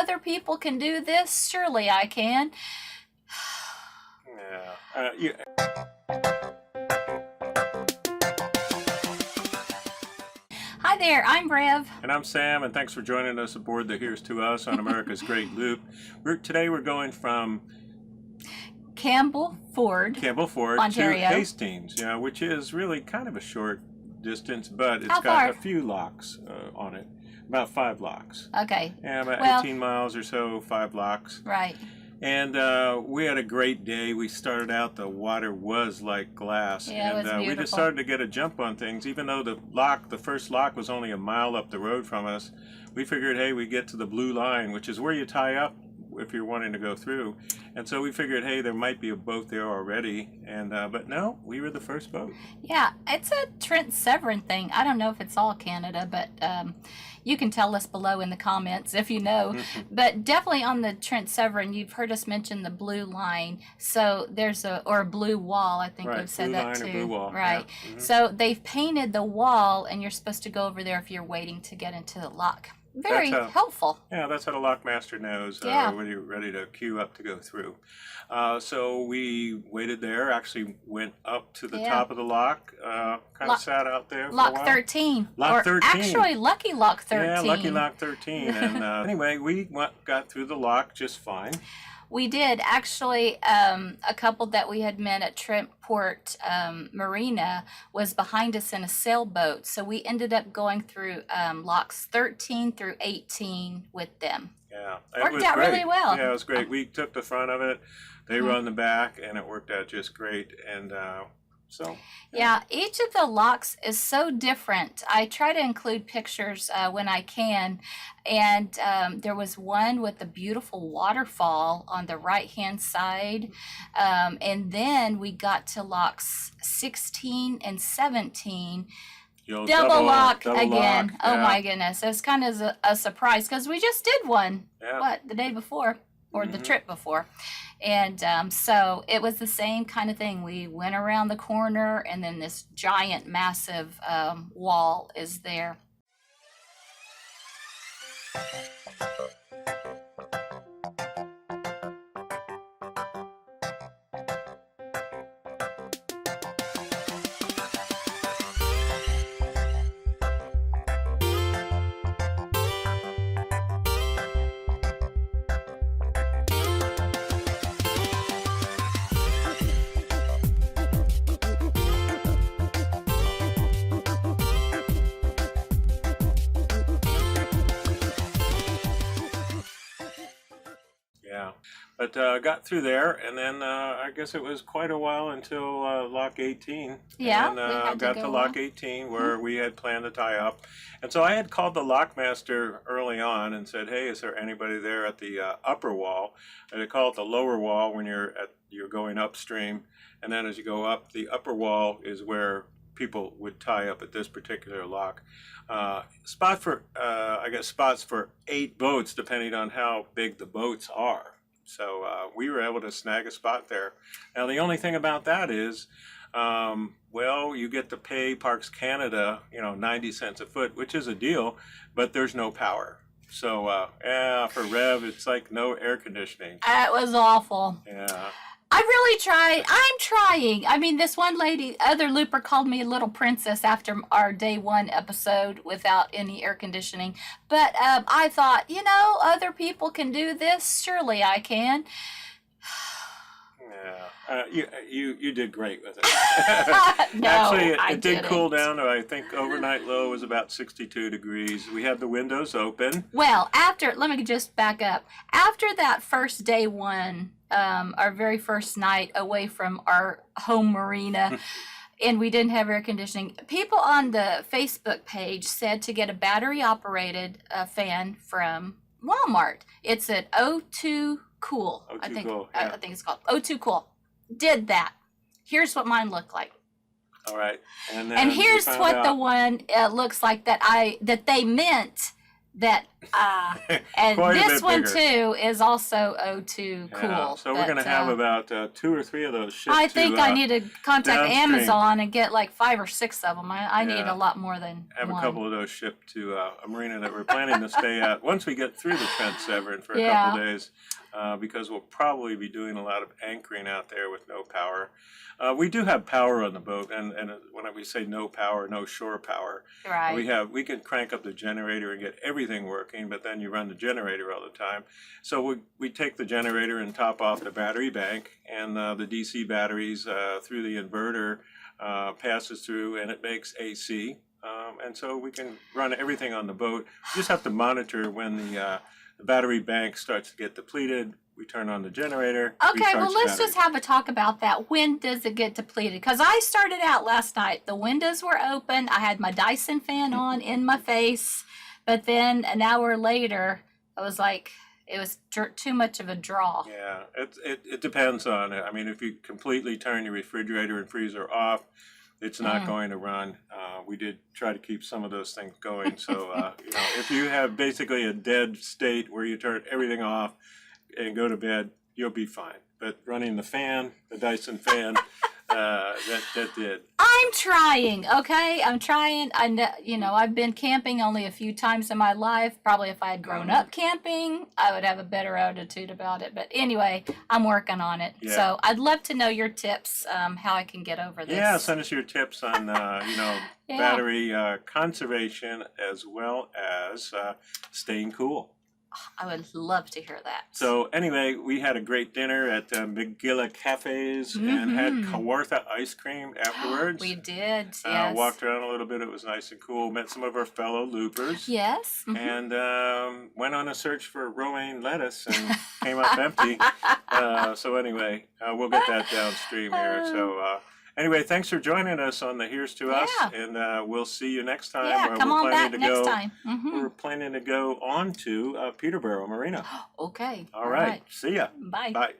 other people can do this, surely I can. Yeah. Hi there, I'm Rev. And I'm Sam, and thanks for joining us aboard the Here's to Us on America's Great Loop. Today we're going from Campbellford, Ontario, to Hastings, which is really kind of a short distance, but it's How got far? a few locks on it, about 5 locks. Okay. Yeah, about 18 miles or so, 5 locks. Right. And we had a great day. We started out, the water was like glass. Yeah, it was and we beautiful. just started to get a jump on things. Even though the first lock was only a mile up the road from us, we figured, hey, we get to the blue line, which is where you tie up if you're wanting to go through. And so we figured, hey, there might be a boat there already. And but no, we were the first boat. Yeah, it's a Trent Severn thing. I don't know if it's all Canada, but you can tell us below in the comments if you know. But definitely on the Trent Severn, you've heard us mention the blue line. So there's or blue wall, I think we've said that too. Blue line or blue wall. Right. Yeah. So they've painted the wall, and you're supposed to go over there if you're waiting to get into the lock. Very helpful. Yeah, that's how the lockmaster knows when you're ready to queue up to go through. So we waited there, actually went up to the top of the lock, kind of sat out there for a while. Lock 13. Lock 13. Actually, Lucky Lock 13. Yeah, Lucky Lock 13. And anyway, we got through the lock just fine. We did. Actually, a couple that we had met at Trentport Marina was behind us in a sailboat. So we ended up going through locks 13 through 18 with them. Yeah. Worked out really well. Yeah, it was great. We took the front of it. They were on the back, and it worked out just great. And so... Yeah, each of the locks is so different. I try to include pictures when I can. And there was one with a beautiful waterfall on the right-hand side. And then we got to locks 16 and 17. Double lock again. Yeah. Oh, my goodness. It was kind of a surprise because we just did one, the day before or the trip before. And so it was the same kind of thing. We went around the corner, and then this giant, massive wall is there. Yeah, but got through there, and then I guess it was quite a while until lock 18. Yeah, and we had to got go to lock on. 18 where we had planned to tie up. And so I had called the lockmaster early on and said, hey, is there anybody there at the upper wall? And they call it the lower wall when you're going upstream. And then as you go up, the upper wall is where people would tie up at this particular lock. Spots for 8 boats, depending on how big the boats are. So we were able to snag a spot there. Now the only thing about that is, you get to pay Parks Canada, 90 cents a foot, which is a deal, but there's no power. So for Rev, it's like no air conditioning. It was awful. Yeah. I really tried. I'm trying. I mean, this one lady, other looper, called me a little princess after our day 1 episode without any air conditioning. But I thought, other people can do this. Surely I can. Yeah, you did great with it. No, Actually, it I did didn't. cool down. I think overnight low was about 62 degrees. We had the windows open. Well, let me just back up. After that first day 1, our very first night away from our home marina, and we didn't have air conditioning, people on the Facebook page said to get a battery-operated fan from Walmart. It's an O2 Cool. O2 I think Cool, I think it's called O2 Cool. Did that. Here's what mine looked like. All right. And here's what the one looks like that they meant that And Quite a this bit one bigger. too is also O2 Yeah, cool. so we're going to but, have about 2 or 3 of those shipped I to think I need to contact downstream. Amazon and get like 5 or 6 of them. I need Yeah. a lot more than Have one. a couple of those shipped to a marina that we're planning to stay at once we get through the Trent Severn for a Yeah. couple of days, because we'll probably be doing a lot of anchoring out there with no power. We do have power on the boat, and when we say no power, no shore power, Right. we can crank up the generator and get everything working, but then you run the generator all the time. So we take the generator and top off the battery bank, and the DC batteries through the inverter passes through, and it makes AC. And so we can run everything on the boat. We just have to monitor when the battery bank starts to get depleted. We turn on the generator. Okay, recharge well, the let's battery. just have a talk about that. When does it get depleted? Because I started out last night. The windows were open. I had my Dyson fan on in my face. But then an hour later, I was like, it was too much of a draw. Yeah, it depends on it. I mean, if you completely turn your refrigerator and freezer off, it's not going to run. We did try to keep some of those things going. So, if you have basically a dead state where you turn everything off and go to bed, you'll be fine. But running the fan, the Dyson fan, that did. I'm trying, okay? I'm trying. I know, I've been camping only a few times in my life. Probably if I had grown up camping, I would have a better attitude about it. But anyway, I'm working on it. Yeah. So I'd love to know your tips, how I can get over this. Yeah, send us your tips on, Yeah. battery conservation as well as staying cool. I would love to hear that. So anyway, we had a great dinner at McGilla Cafes and had Kawartha ice cream afterwards. We did, yes. Walked around a little bit. It was nice and cool. Met some of our fellow loopers. Yes. And went on a search for romaine lettuce and came up empty. So anyway, we'll get that downstream here. So anyway, thanks for joining us on the Here's to Us, and we'll see you next time. Yeah, come on back next time. We're planning to go on to Peterborough Marina. Okay. All right. See ya. Bye. Bye.